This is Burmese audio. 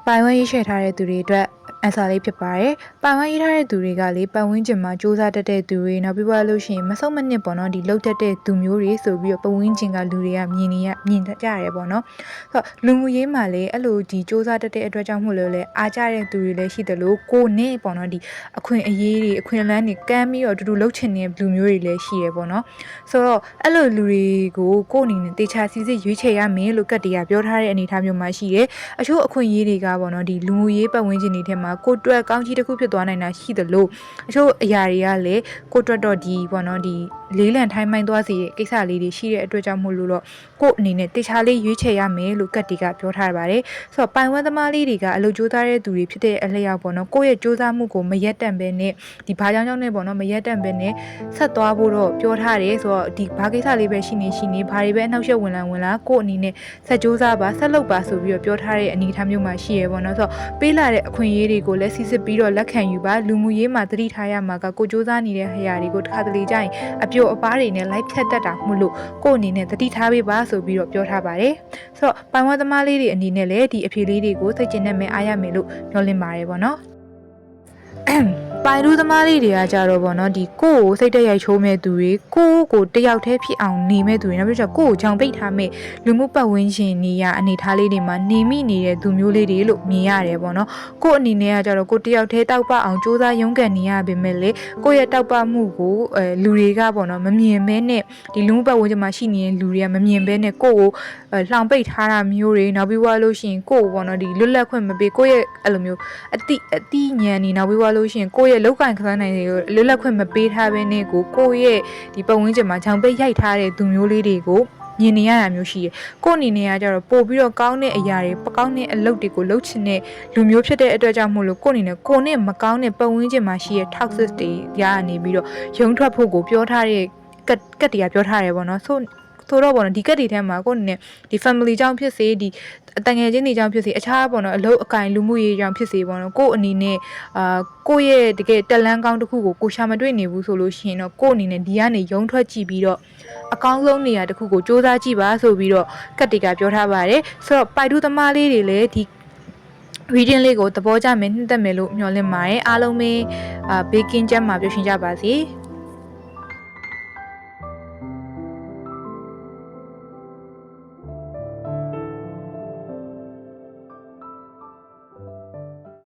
ပိုင်ဝန်းရေးချထားတဲ့သူတွေအတွက်အစာလေးဖြစ်ပါတယ်။ပိုင်ဝန်းရေးထားတဲ့သူတွေကလေပတ်ဝန်းကျင်မှာစူးစမ်းတတ်တဲ့သူတွေနောက်ပြီးလို့ရှိရင်မဆုံးမနစ်ပေါ့နော်ဒီလှုပ်တတ်တဲ့သူမျိုးတွေဆိုပြီးတော့ပတ်ဝန်းကျင်ကလူတွေကမြင်ကြရတယ်ပေါ့နော်။ဆိုတော့လူမှုရေးမှာလေအဲ့လိုဒီစူးစမ်းတတ်တဲ့အတွက်ကြောင့်မို့လို့လေအားကြတဲ့သူတွေလည်းရှိတယ်လို့ကိုနဲ့ပေါ့နော်ဒီအခွင့်အရေးတွေအခွင့်အလမ်းတွေကမ်းပြီးတော့တူတူလှုပ်ချင်တဲ့လူမျိုးတွေလည်းရှိရပေါ့နော်။ဆိုတော့အဲ့လိုလူတွေကိုကိုအနေနဲ့တေချာစီစစ်ရွေးချယ်ရမယ်လို့ကတ်တွေကပြောထားတဲ့အနေအထားမျိုးမှာရှိတယ်။အချို့အခွင့်အရေးတွေကပေါ့နော်ဒီလူမှုရေးပတ်ဝန်းကျင်တွေထဲမှာကိုတွက်ကောင်းကြီးတစ်ခုဖြစ်သွားနိုင်တာရှိတယ်လို့အချို့အရာတွေကလည်းကိုတွက်တော့ဒီပေါ့နော်ဒီလေးလံထိုင်းမိုင်းသွားစီရဲ့ကိစ္စလေးတွေရှိတဲ့အတွက်ကြောင့်မို့လို့တော့ကိုအနေနဲ့တေချာလေးရွေးချယ်ရမယ်လို့ကတ်တွေကပြောထားပါတယ်ဆိုတော့ပိုင်ဝန်းသမားလေးတွေကအလုပ်ကြိုးစားတဲ့သူတွေဖြစ်တဲ့အလျောက်ပေါ့နော်ကိုယ့်ရဲ့ကြိုးစားမှုကိုမရက်တန့်ပဲနဲ့ဒီဘာကြောင့်နဲ့ပေါ့နော်မရက်တန့်ပဲနဲ့ဆက်သွားဖို့တော့ပြောထားတယ်ဆိုတော့ဒီဘာကိစ္စလေးပဲရှိနေဘာတွေပဲအနှောက်အယှက်ဝင်လာကိုအနေနဲ့ဆက်ကြိုးစားပါဆက်လုပ်ပါဆိုပြီးတော့ပြောထားတဲ့အနေအထားမျိုးမှာရှိရပေါ့နော်ဆိုတော့ပေးလာတဲ့အခွင့်အရေးတွေကိုလည်းစစ်စစ်ပြီးတော့လက်ခံယူပါလူမှုရေးမှာသတိထားရမှာကကိုစူးစမ်းနေတဲ့ဟာတွေကိုတစ်ခါတလေကြာရင်အပြိုအပားတွေနဲ့လိုက်ဖြတ်တတ်တာမှုလို့ကိုအနေနဲ့သတိထားပေးပါဆိုပြီးတော့ပြောထားပါတယ်ဆိုတော့ပိုင်ဝန်းသမားလေးတွေအနေနဲ့လည်းဒီအဖြေလေးတွေကိုသိကျင်နေမယ်အားရမယ်လို့ညွှန်လင့်ပါတယ်ပေါ့နော်ပိုင်လူသမားလေးတွေကကြတော့ဗောနော်ဒီကိုကိုစိတ်တရိုက်ချိုးမဲ့သူတွေကိုတယောက်တည်းဖြစ်အောင်နေမဲ့သူတွေနောက်ပြီးတော့ကိုကိုကြောင်ပိတ်ထားမဲ့လူမှုပတ်ဝန်းကျင်နေရအနေထားလေးတွေမှာနေမိနေတဲ့သူမျိုးလေးတွေလို့မြင်ရတယ်ဗောနော်ကိုအနေနဲ့ကကြတော့ကိုတယောက်တည်းတောက်ပအောင်စူးစမ်းရုန်းကန်နေရပေမဲ့လေကိုရဲ့တောက်ပမှုကိုလူတွေကဗောနော်မမြင်မဲနဲ့ဒီလူမှုပတ်ဝန်းကျင်မှာရှိနေတဲ့လူတွေကမမြင်ဘဲနဲ့ကိုကိုလှောင်ပိတ်ထားတာမျိုးတွေနောက်ပြီးလို့ရှိရင်ကိုဗောနော်ဒီလွတ်လပ်ခွင့်မပေးကိုရဲ့အဲ့လိုမျိုးအတိညံနေနောက်ပြီးလို့ရှိရင်ကိုရဲ့လောက်ကင်ခန်းနိုင်တွေကိုလွတ်လပ်ခွင့်မပေးထားဘဲနဲ့ကိုရဲ့ဒီပတ်ဝန်းကျင်မှာဂျောင်ပိတ်ရိုက်ထားတဲ့သူမျိုးလေးတွေကိုမြင်နေရတာမျိုးရှိရယ်ကိုအနေနဲ့ကကြတော့ပို့ပြီးတော့ကောင်းတဲ့အရာတွေပကောင်းတဲ့အလုပ်တွေကိုလုပ်ချင်တဲ့လူမျိုးဖြစ်တဲ့အတွက်ကြောင့်မို့လို့ကိုအနေနဲ့ကိုနဲ့မကောင်းတဲ့ပတ်ဝန်းကျင်မှာရှိတဲ့ toxic တွေကြားကနေပြီးတော့ရုံထွက်ဖို့ကိုပြောထားတဲ့ကတ်တရားပြောထားတယ်ပေါ့နော်ဆိုတော့ပေါ့နော်ဒီကတ်တွေထဲမှာကိုအနေနဲ့ဒီ family ကြောင့်ဖြစ်စေဒီအတငယ်ချင်းတွေကြောင့်ဖြစ်စေအခြားပေါ့နော်အလုပ်အကင်လူမှုရေးကြောင့်ဖြစ်စေပေါ့နော်ကိုအနေနဲ့ကိုရဲ့တကယ်တက်လန်းကောင်းတစ်ခုကိုရှာမတွေ့နေဘူးဆိုလို့ရှိရင်တော့ကိုအနေနဲ့ဒီကနေရုံထွက်ကြည့်ပြီးတော့အကောင်းဆုံးနေရာတစ်ခုကိုစူးစမ်းကြည့်ပါဆိုပြီးတော့ကတ်တွေကပြောထားပါတယ်ဆိုတော့ပိုက်တူးသမားလေးတွေလည်းဒီreading လေးကိုသဘောကျမယ်နှိမ့်သက်မယ်လို့မျှော်လင့်ပါတယ်အားလုံးပဲဘေးကင်းကျန်းမာပျော်ရွှင်ကြပါစေ